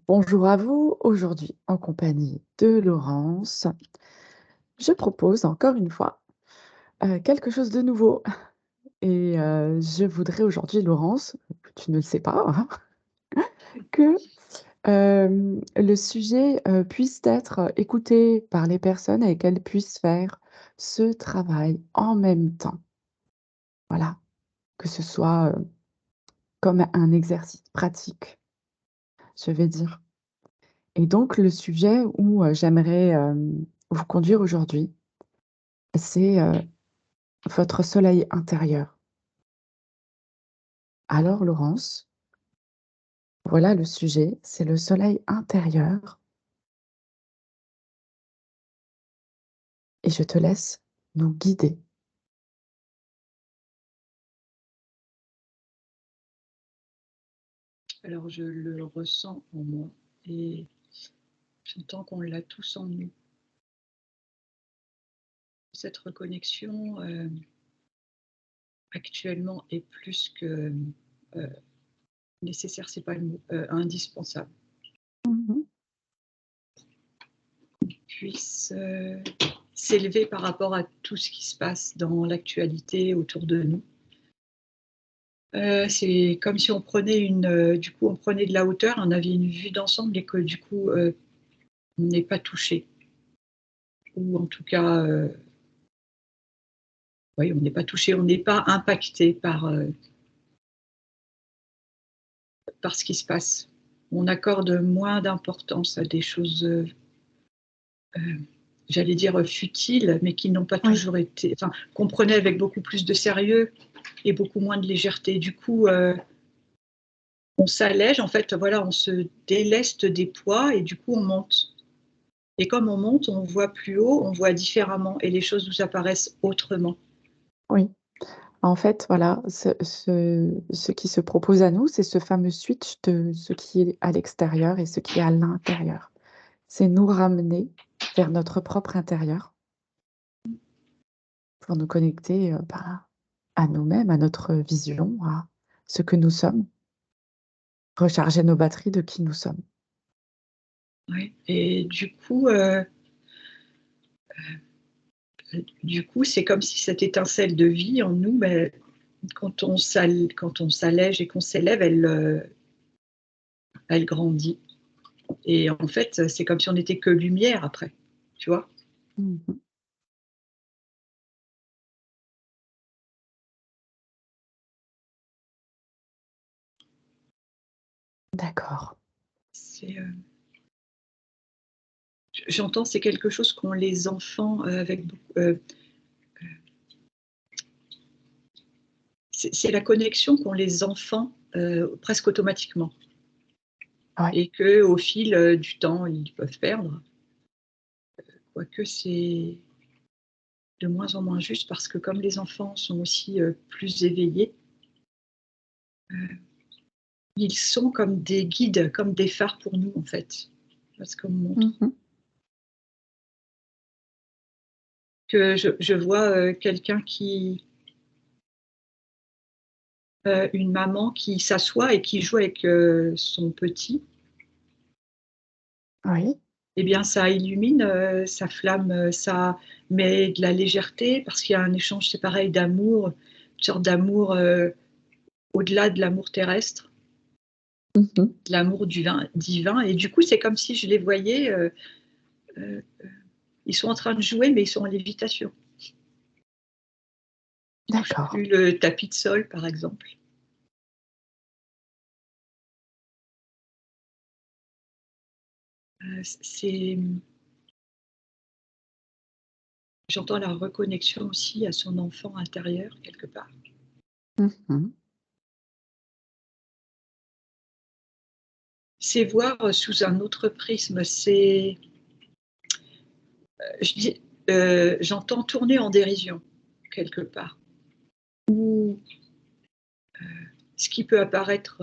Bonjour à vous, aujourd'hui en compagnie de Laurence. Je propose encore une fois, quelque chose de nouveau et je voudrais aujourd'hui Laurence, tu ne le sais pas, hein, que, le sujet, puisse être écouté par les personnes et qu'elles puissent faire ce travail en même temps. Voilà, que ce soit, comme un exercice pratique, je vais dire. Et donc le sujet où, j'aimerais, vous conduire aujourd'hui, c'est, votre soleil intérieur. Alors Laurence, voilà le sujet, c'est le soleil intérieur et je te laisse nous guider. Alors je le ressens en moi et j'entends qu'on l'a tous en nous. Cette reconnexion, actuellement est plus que, heu, nécessaire, c'est pas le mot, indispensable. Mmh. Puisse, s'élever par rapport à tout ce qui se passe dans l'actualité autour de nous. C'est comme si on prenait du coup, on prenait de la hauteur, on avait une vue d'ensemble et que du coup, on n'est pas touché ou en tout cas, oui, on n'est pas touché, on n'est pas impacté par ce qui se passe. On accorde moins d'importance à des choses, j'allais dire, futiles, mais qui n'ont pas Oui, toujours été, enfin, qu'on prenait avec beaucoup plus de sérieux et beaucoup moins de légèreté. Du coup, on s'allège, en fait, voilà, on se déleste des poids et du coup, on monte. Et comme on monte, on voit plus haut, on voit différemment et les choses nous apparaissent autrement. oui. En fait, voilà, ce qui se propose à nous, c'est ce fameux switch de ce qui est à l'extérieur et ce qui est à l'intérieur. C'est nous ramener vers notre propre intérieur pour nous connecter, bah, à nous-mêmes, à notre vision, à ce que nous sommes, recharger nos batteries de qui nous sommes. Ouais et du coup, c'est comme si cette étincelle de vie en nous, beh, quand on s'allège et qu'on s'élève, elle grandit et en fait, c'est comme si on n'était que lumière après, tu vois? Mmh. D'accord. C'est, j'entends, c'est quelque chose qu'ont les enfants, avec beaucoup, c'est la connexion qu'ont les enfants, presque automatiquement Ouais. et qu'au fil, du temps, ils peuvent perdre. Quoique c'est de moins en moins juste parce que comme les enfants sont aussi, plus éveillés, ils sont comme des guides, comme des phares pour nous, en fait, parce qu'on montre. Mmh. Que je vois, quelqu'un une maman qui s'assoit et qui joue avec, son petit. Oui. Eh bien, ça illumine, sa flamme, ça met de la légèreté parce qu'il y a un échange, c'est pareil, d'amour, une sorte d'amour, au-delà de l'amour terrestre, Mmh. de l'amour du divin et du coup, c'est comme si je les voyais, heu, ils sont en train de jouer, mais ils sont en lévitation. Ils touchent D'accord. plus le tapis de sol, par exemple. C'est, j'entends la reconnexion aussi à son enfant intérieur quelque part. Mmh. C'est voir, sous un autre prisme, c'est, je dis, j'entends tourner en dérision quelque part. Ou ce qui peut apparaître,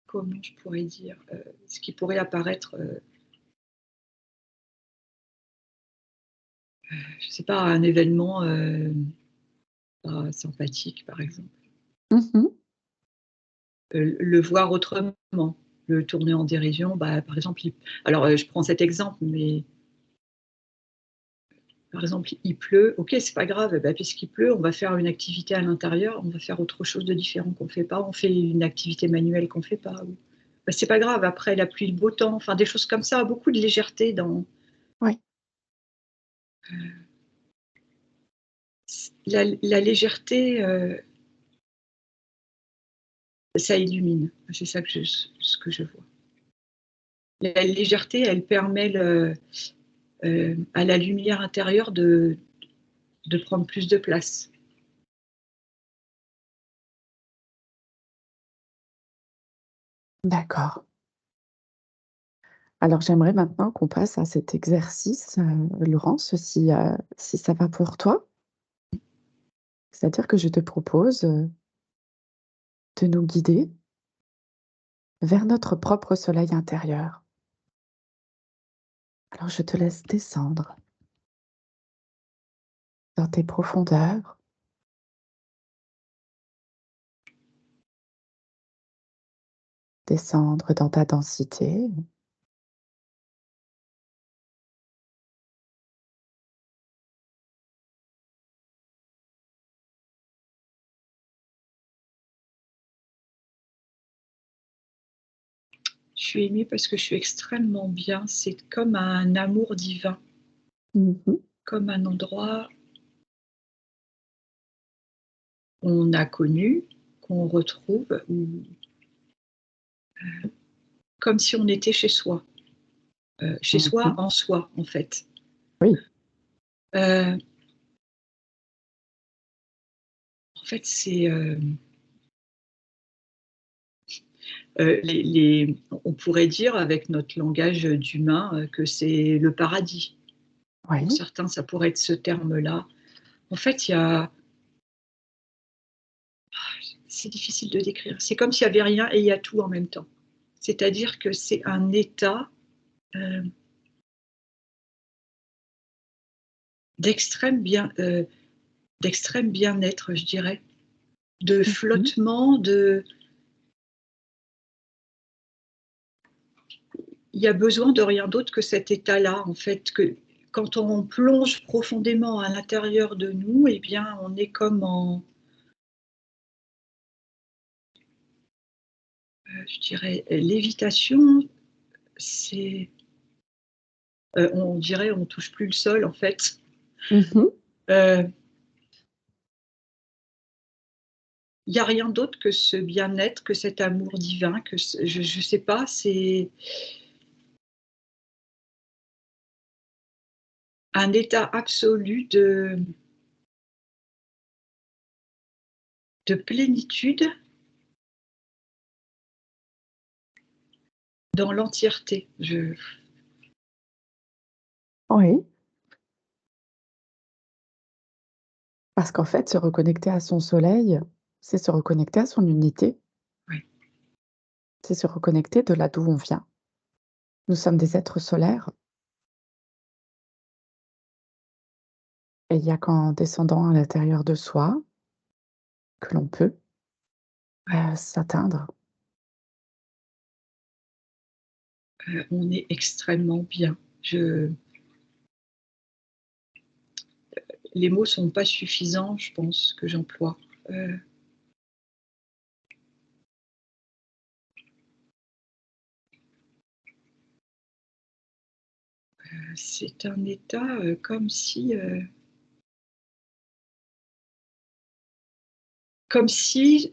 comment je pourrais dire? Ce qui pourrait apparaître, je sais pas, un événement, pas sympathique par exemple. Mmh. le voir autrement, le tourner en dérision. Bah, par exemple, alors, je prends cet exemple, mais par exemple, il pleut, OK, c'est pas grave, bah, puisqu'il pleut, on va faire une activité à l'intérieur, on va faire autre chose de différent qu'on fait pas, on fait une activité manuelle qu'on fait pas, ou bah, c'est pas grave, après la pluie, le beau temps, enfin des choses comme ça, beaucoup de légèreté dans Oui, la légèreté, ça illumine. C'est ça que ce que je vois. La légèreté, elle permet à la lumière intérieure de prendre plus de place. d'accord. Alors j'aimerais maintenant qu'on passe à cet exercice, Laurence, si ça va pour toi. C'est-à-dire que je te propose, de nous guider vers notre propre soleil intérieur. Alors je te laisse descendre dans tes profondeurs, descendre dans ta densité. Je suis émue parce que je suis extrêmement bien. C'est comme un amour divin, Mmh. comme un endroit qu'on a connu, qu'on retrouve, ou comme si on était chez soi Mmh. en soi, en fait. Oui. En fait, c'est, on pourrait dire avec notre langage d'humain, que c'est le paradis. Pour Oui. certains, ça pourrait être ce terme-là. En fait, il y a c'est difficile de décrire. C'est comme s'il y avait rien et il y a tout en même temps. C'est-à-dire que c'est un état, heu, d'extrême d'extrême bien-être, je dirais, de Mmh. flottement, il y a besoin de rien d'autre que cet état-là, en fait, que quand on plonge profondément à l'intérieur de nous, eh bien, on est comme en, je dirais, lévitation. C'est, on dirait on touche plus le sol, en fait. Mmh. Heu, il y a rien d'autre que ce bien-être, que cet amour divin, que ce je sais pas, c'est un état absolu de plénitude dans l'entièreté. Oui, parce qu'en fait, se reconnecter à son soleil, c'est se reconnecter à son unité, Ouais, c'est se reconnecter de là d'où on vient. Nous sommes des êtres solaires et il y a qu'en descendant à l'intérieur de soi que l'on peut, ouais, s'atteindre. on est extrêmement bien. Je Les mots sont pas suffisants, je pense, que j'emploie. Heu, c'est un état, comme si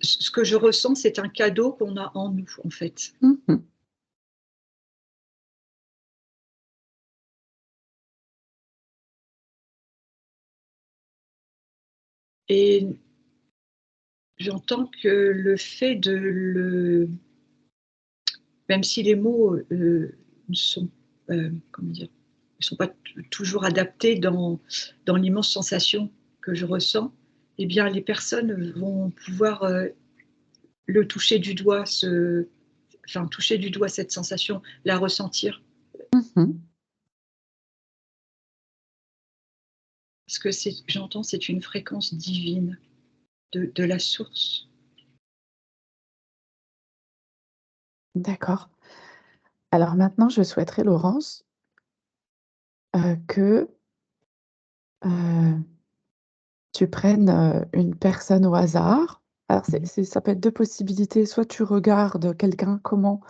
ce que je ressens, c'est un cadeau qu'on a en nous, en fait. Mmh. Et j'entends que le fait de le même si les mots, ne sont, comment dire? Ne sont pas toujours adaptés dans l'immense sensation que je ressens, eh bien les personnes vont pouvoir, le toucher du doigt, toucher du doigt cette sensation, la ressentir. Mmh. Parce que j'entends, c'est une fréquence divine de la source. D'accord. Alors maintenant, je souhaiterais, Laurence, que, heu, tu prennes, une personne au hasard. Alors Mmh. ça peut être 2 possibilités, soit tu regardes quelqu'un, comment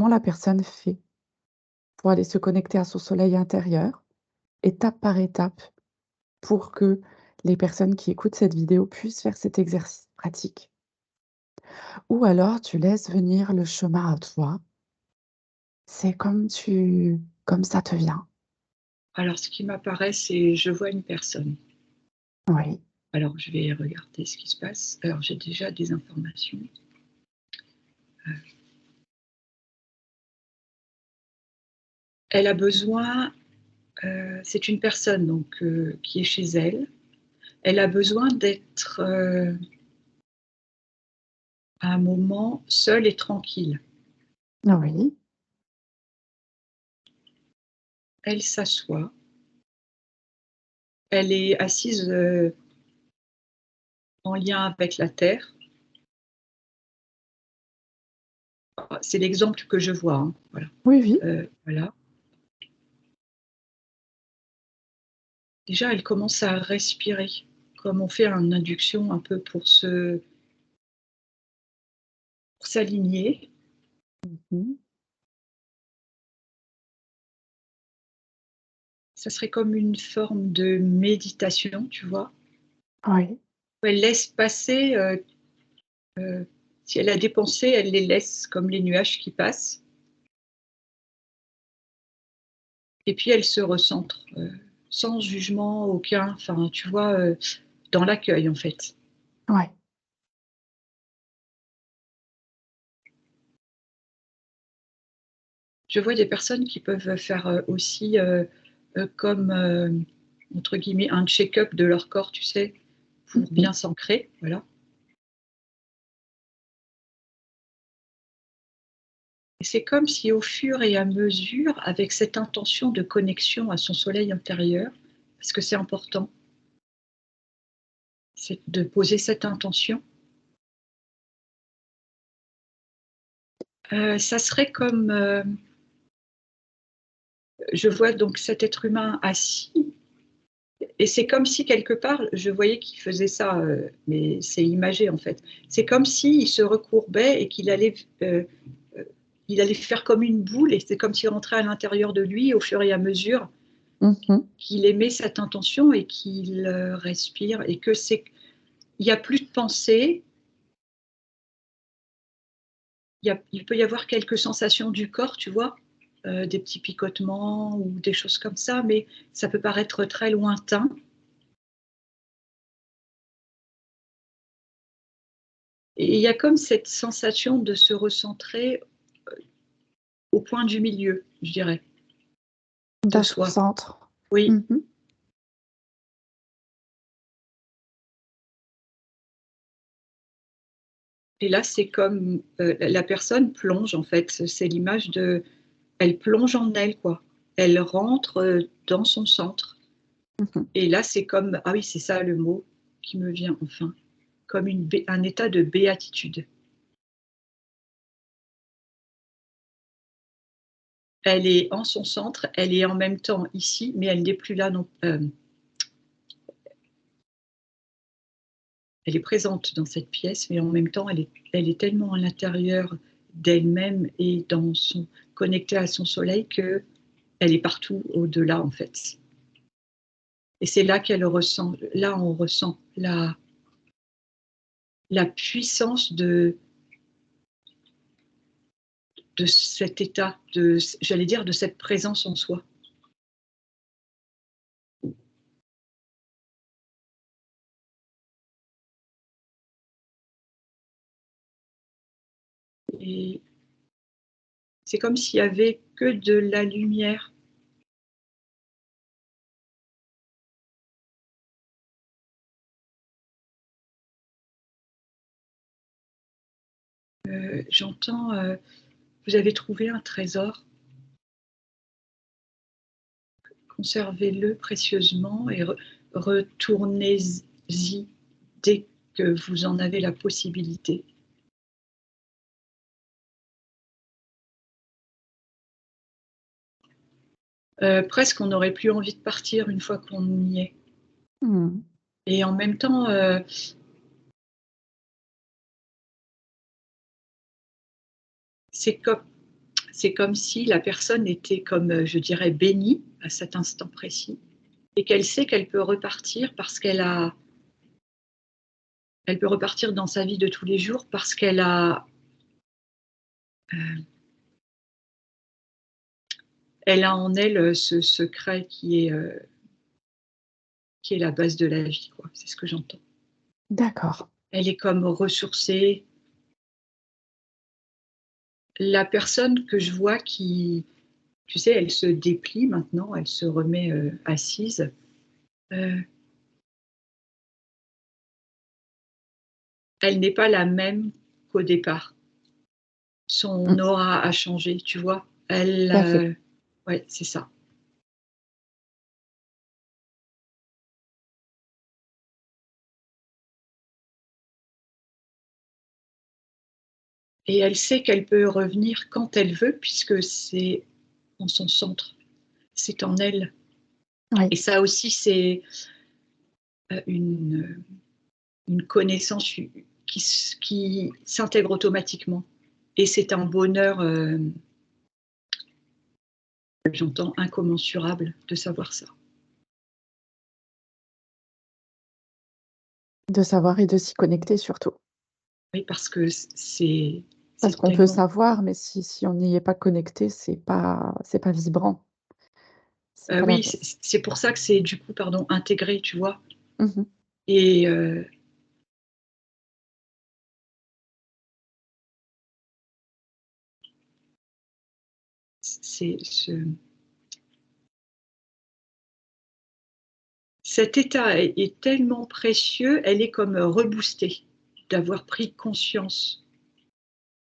la personne fait pour aller se connecter à son soleil intérieur, étape par étape, pour que les personnes qui écoutent cette vidéo puissent faire cet exercice pratique. Ou alors tu laisses venir le chemin à toi, c'est comme ça te vient. Alors ce qui m'apparaît, c'est je vois une personne. Oui, Alors je vais regarder ce qui se passe. Alors j'ai déjà des informations. Elle a besoin, c'est une personne donc qui est chez elle. Elle a besoin d'être, à un moment seule et tranquille. oui, Elle s'assoit, elle est assise, en lien avec la terre. C'est l'exemple que je vois, hein, voilà. oui, oui. Voilà. Déjà, elle commence à respirer, comme on fait une induction un peu pour s'aligner. Mmh. Ça serait comme une forme de méditation, tu vois? Oui, Où elle laisse passer, heu, si elle a des pensées, elle les laisse comme les nuages qui passent et puis elle se recentre, sans jugement aucun, enfin, tu vois, dans l'accueil, en fait. ouais. Je vois des personnes qui peuvent faire, aussi, comme, entre guillemets, «un check-up» de leur corps, tu sais? Mmh Pour mh. bien s'ancrer, voilà. Et c'est comme si au fur et à mesure, avec cette intention de connexion à son soleil intérieur, parce que c'est important, c'est de poser cette intention, ça serait comme, je vois donc cet être humain assis et c'est comme si quelque part, je voyais qu'il faisait ça, mais c'est imagé en fait. C'est comme s'il se recourbait et heu, il allait faire comme une boule et c'est comme s'il rentrait à l'intérieur de lui au fur et à mesure Mmh. qu'il émet cette intention et qu'il, respire et que c'est il y a plus de pensée, il peut y avoir quelques sensations du corps, tu vois? Des petits picotements ou des choses comme ça, mais ça peut paraître très lointain et il y a comme cette sensation de se recentrer au point du milieu, je dirais, de Dans son soi. centre. Oui Mmh. et là, c'est comme, la personne plonge en fait, c'est l'image de elle plonge en elle, quoi. Elle rentre, dans son centre Mmh. et là, c'est comme ah oui, c'est ça le mot qui me vient enfin, comme un état de béatitude. Elle est en son centre, elle est en même temps ici, mais elle n'est plus là non elle est présente dans cette pièce, mais en même temps, elle est tellement à l'intérieur d'elle-même et dans son connectée à son soleil qu'elle est partout au-delà, en fait et c'est là qu'elle ressent là, on ressent la puissance de cet état, j'allais dire de cette présence en soi et c'est comme s'il y avait que de la lumière. J'entends, «Vous avez trouvé un trésor, conservez-le précieusement et retournez-y dès que vous en avez la possibilité». presque on n'aurait plus envie de partir une fois qu'on y est. Mmh. Et en même temps, c'est comme c'est comme si la personne était comme, je dirais bénie à cet instant précis et qu'elle sait qu'elle peut repartir parce elle peut repartir dans sa vie de tous les jours parce heu, elle a en elle, ce secret qui est la base de la vie, quoi. C'est ce que j'entends. D'accord. Elle est comme ressourcée. La personne que je vois qui, tu sais, elle se déplie maintenant, elle se remet, assise, heu, elle n'est pas la même qu'au départ. Son Mmh. aura a changé, tu vois? Elle, Tout à fait. ouais, c'est ça. Et elle sait qu'elle peut revenir quand elle veut puisque c'est en son centre, c'est en elle. Oui, Et ça aussi, c'est, une connaissance qui s'intègre automatiquement et c'est un bonheur, j'entends incommensurable de savoir ça. de savoir et de s'y connecter surtout. Oui, parce que Parce c'est qu'on peut tellement, savoir, mais si on n'y est pas connecté, c'est pas vibrant, c'est pas la oui, c'est pour ça que c'est du coup, pardon, intégré, tu vois? mmh mh. Et c'est cet état est tellement précieux, elle est comme, reboostée d'avoir pris conscience,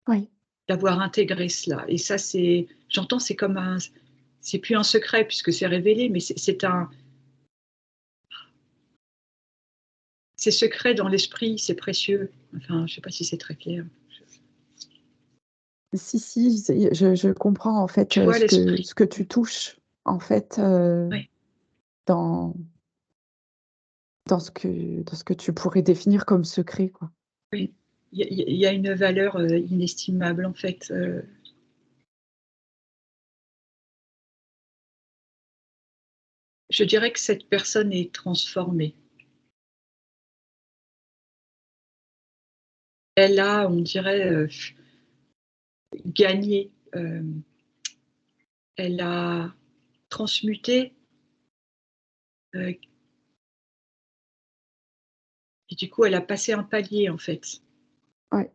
Oui, d'avoir intégré cela et ça c'est j'entends c'est comme un c'est plus un secret puisque c'est révélé, mais c'est secret dans l'esprit, c'est précieux. Enfin, je sais pas si c'est très clair. si, je comprends en fait, Tu vois ce que l'esprit? ce que tu touches en fait, Oui, dans dans ce que tu pourrais définir comme secret, quoi. oui. Il y a une valeur, inestimable en fait, je dirais que cette personne est transformée. Elle a, on dirait, gagné, elle a transmuté, heu et du coup elle a passé un palier en fait. Ouais,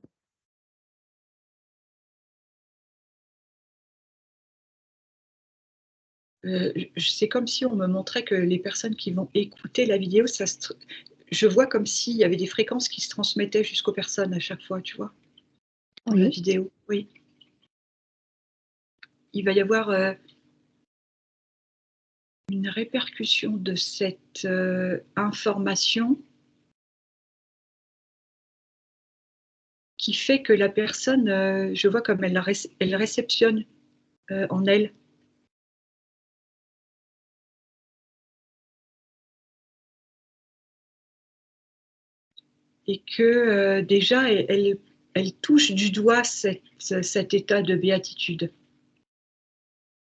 C'est comme si on me montrait que les personnes qui vont écouter la vidéo, je vois comme s'il y avait des fréquences qui se transmettaient jusqu'aux personnes à chaque fois, tu vois? Dans la oui, vidéo, oui. Il va y avoir, une répercussion de cette, information qui fait que la personne, je vois comme elle réceptionne, en elle et que, déjà elle touche du doigt cet état de béatitude.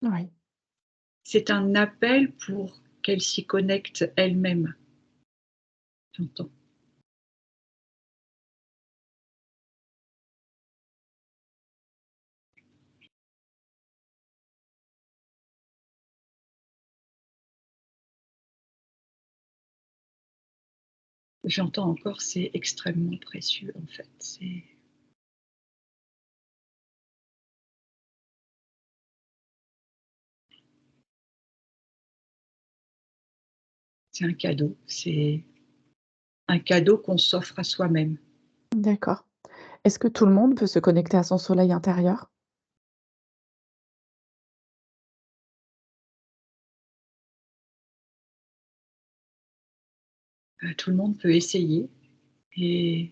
oui. C'est un appel pour qu'elle s'y connecte elle-même, j'entends. J'entends encore, c'est extrêmement précieux en fait. C'est un cadeau, c'est un cadeau qu'on s'offre à soi-même. D'accord. Est-ce que tout le monde peut se connecter à son soleil intérieur? Tout le monde peut essayer et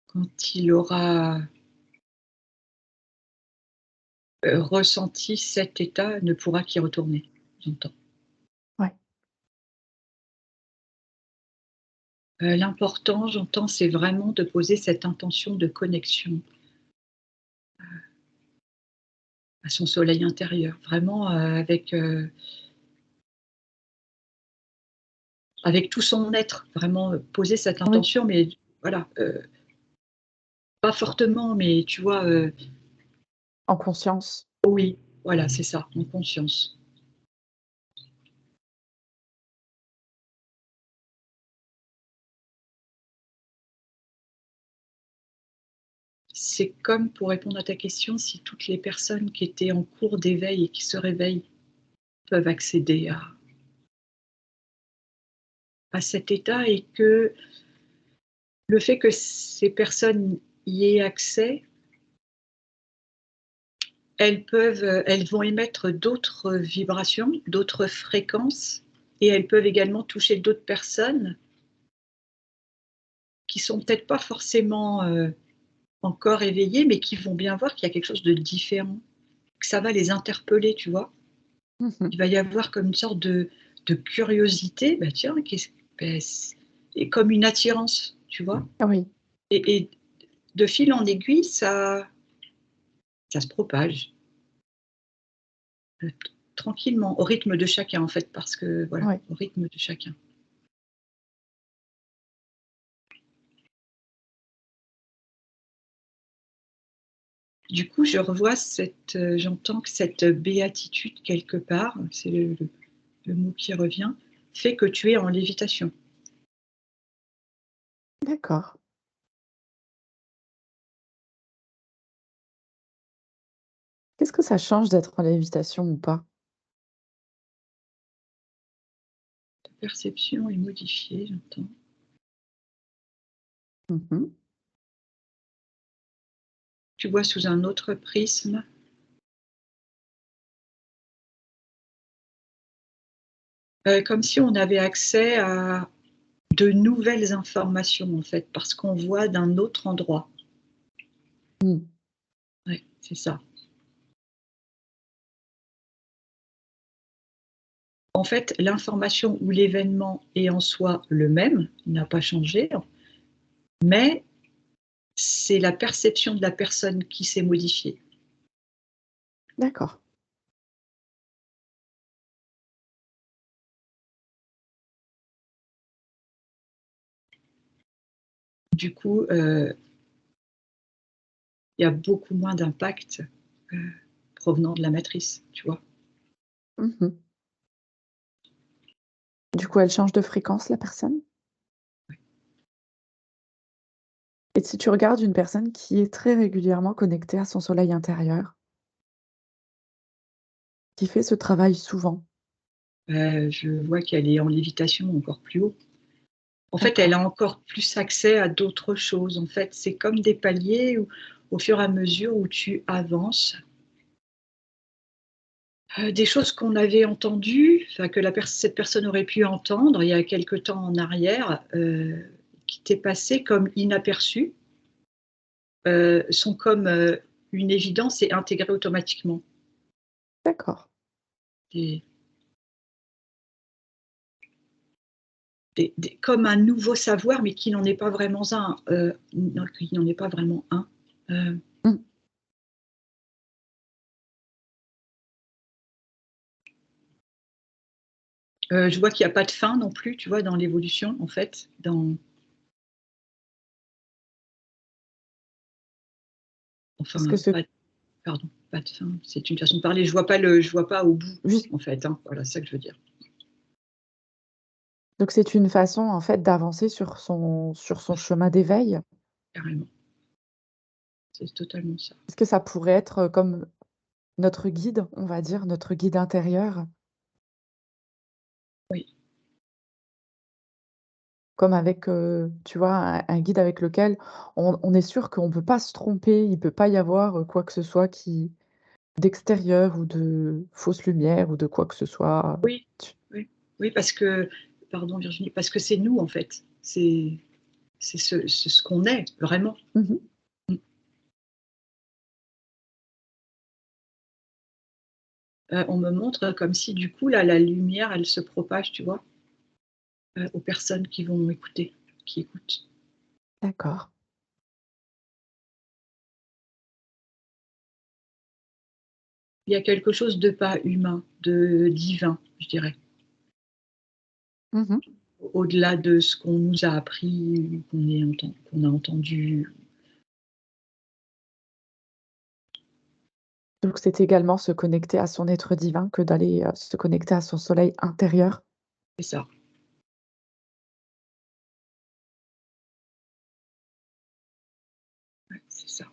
quand il aura ressenti cet état ne pourra qu'y retourner, j'entends. Ouais. L'important, j'entends, c'est vraiment de poser cette intention de connexion à son soleil intérieur, vraiment, avec tout son être, vraiment, poser cette Oui, intention, mais voilà, pas fortement, mais tu vois, en conscience. oui, voilà, c'est ça, en conscience. C'est comme, pour répondre à ta question, si toutes les personnes qui étaient en cours d'éveil et qui se réveillent peuvent accéder à cet état, et que le fait que ces personnes y aient accès, elles vont émettre d'autres vibrations, d'autres fréquences, et elles peuvent également toucher d'autres personnes qui sont peut-être pas forcément, encore éveillées, mais qui vont bien voir qu'il y a quelque chose de différent, que ça va les interpeller, tu vois? Mmh. Il va y avoir comme une sorte de curiosité, bah, tiens, qu'est-ce beh, c et comme une attirance, tu vois? Oui, Et de fil en aiguille, ça se propage, tranquillement, au rythme de chacun, en fait, parce que voilà, ouais. au rythme de chacun. Du coup, je revois j'entends que cette béatitude quelque part, c'est le mot qui revient, fait que tu es en lévitation. D'accord. Qu'est-ce que ça change d'être en lévitation ou pas? Ta perception est modifiée, j'entends. Mmh. Tu vois sous un autre prisme, comme si on avait accès à de nouvelles informations, en fait, parce qu'on voit d'un autre endroit. Mmh. Ouais, c'est ça. En fait, l'information ou l'événement est en soi le même, il n'a pas changé, mais c'est la perception de la personne qui s'est modifiée. D'accord. Du coup, il y a beaucoup moins d'impact, heu, provenant de la matrice, tu vois? Mmh. Du coup, elle change de fréquence, la personne? Et si tu regardes une personne qui est très régulièrement connectée à son soleil intérieur, qui fait ce travail souvent? Je vois qu'elle est en lévitation encore plus haut. En fait, elle D'accord. a encore plus accès à d'autres choses. En fait, c'est comme des paliers où, au fur et à mesure où tu avances, des choses qu'on avait entendues, enfin que cette personne aurait pu entendre il y a quelque temps en arrière, qui t'est passé comme inaperçues, sont comme, une évidence et intégrées automatiquement. D'accord. Des comme un nouveau savoir, mais qui n'en est pas vraiment un, non, qui n'en est pas vraiment un. Heu Mmh. je vois qu'il y a pas de fin non plus, tu vois, dans l'évolution, en fait, Est-ce que enfin, ce pardon, pas de fin, c'est une façon de parler. Je vois pas au bout, juste en fait, hein. Voilà, c'est ça que je veux dire, donc c'est une façon, en fait, d'avancer sur son chemin d'éveil? carrément. C'est totalement ça. Est-ce que ça pourrait être, comme notre guide, on va dire, notre guide intérieur? Oui, Comme avec, tu vois, un guide avec lequel on est sûr qu'on ne peut pas se tromper, il peut pas y avoir, quoi que ce soit qui d'extérieur ou de fausse lumière ou de quoi que ce soit, oui, tu oui, oui, parce que pardon Virginie, parce que c'est nous, en fait. C'est ce qu'on est vraiment. mmh. Mmh. On me montre comme si du coup là, la lumière, elle se propage, tu vois? Aux personnes qui vont écouter, qui écoutent. D'accord. Il y a quelque chose de pas humain, de divin, je dirais. Mmh. Au-delà de ce qu'on nous a appris, qu'on a entendu. Donc c'est également se connecter à son être divin que d'aller, se connecter à son soleil intérieur? C'est ça, ouais, c'est ça.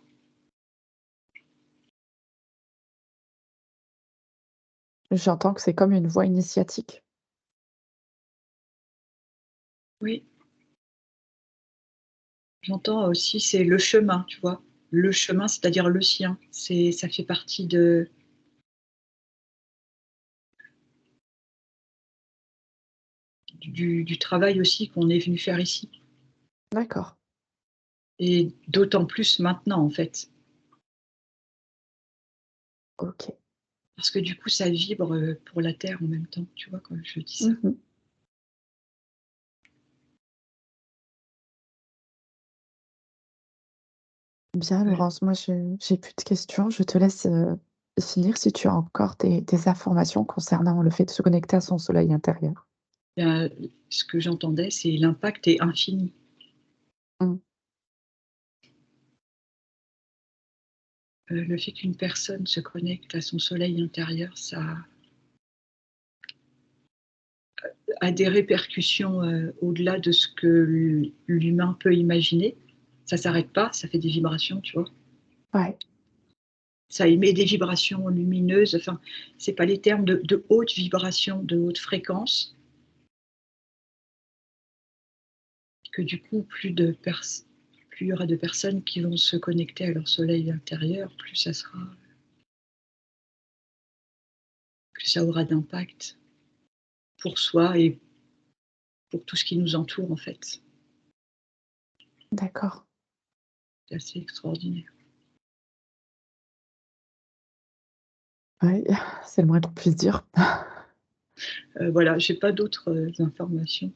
J'entends que c'est comme une voie initiatique. Oui, j'entends aussi, c'est le chemin, tu vois? Le chemin, c'est-à-dire le sien. Ça fait partie du travail aussi qu'on est venu faire ici D'accord, et d'autant plus maintenant, en fait. OK. Parce que du coup, ça vibre, pour la terre en même temps, tu vois, quand je dis ça? Mmh. Bien Ouais. Laurence, moi j'ai plus de questions. Je te laisse, finir si tu as encore des informations concernant le fait de se connecter à son soleil intérieur. Bien, ce que j'entendais, c'est l'impact est infini. Mmh. Le fait qu'une personne se connecte à son soleil intérieur, ça a des répercussions, au-delà de ce que l'humain peut imaginer. Ça s'arrête pas, ça fait des vibrations, tu vois? Ouais, Ça émet des vibrations lumineuses, enfin, c'est pas les termes de haute vibration, de haute fréquence, que du coup, plus il y aura de personnes qui vont se connecter à leur soleil intérieur, plus ça aura d'impact pour soi et pour tout ce qui nous entoure, en fait. d'accord. C'est assez extraordinaire. Ouais, c'est le moins qu'on puisse dire. Voilà, j'ai pas d'autres, informations.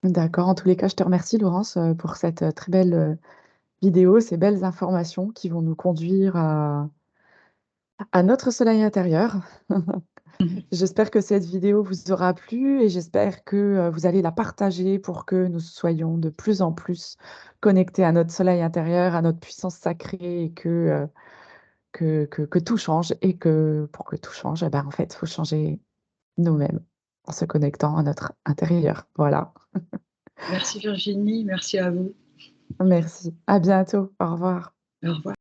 D'accord, en tous les cas, je te remercie Laurence, pour cette, très belle, vidéo, ces belles informations qui vont nous conduire à notre soleil intérieur. J'espère que cette vidéo vous aura plu et j'espère que, vous allez la partager pour que nous soyons de plus en plus connectés à notre soleil intérieur, à notre puissance sacrée et que tout change et que pour que tout change, eh ben, en fait, il faut changer nous-mêmes en se connectant à notre intérieur. Voilà. Merci Virginie, merci à vous. Merci. À bientôt. Au revoir. Au revoir.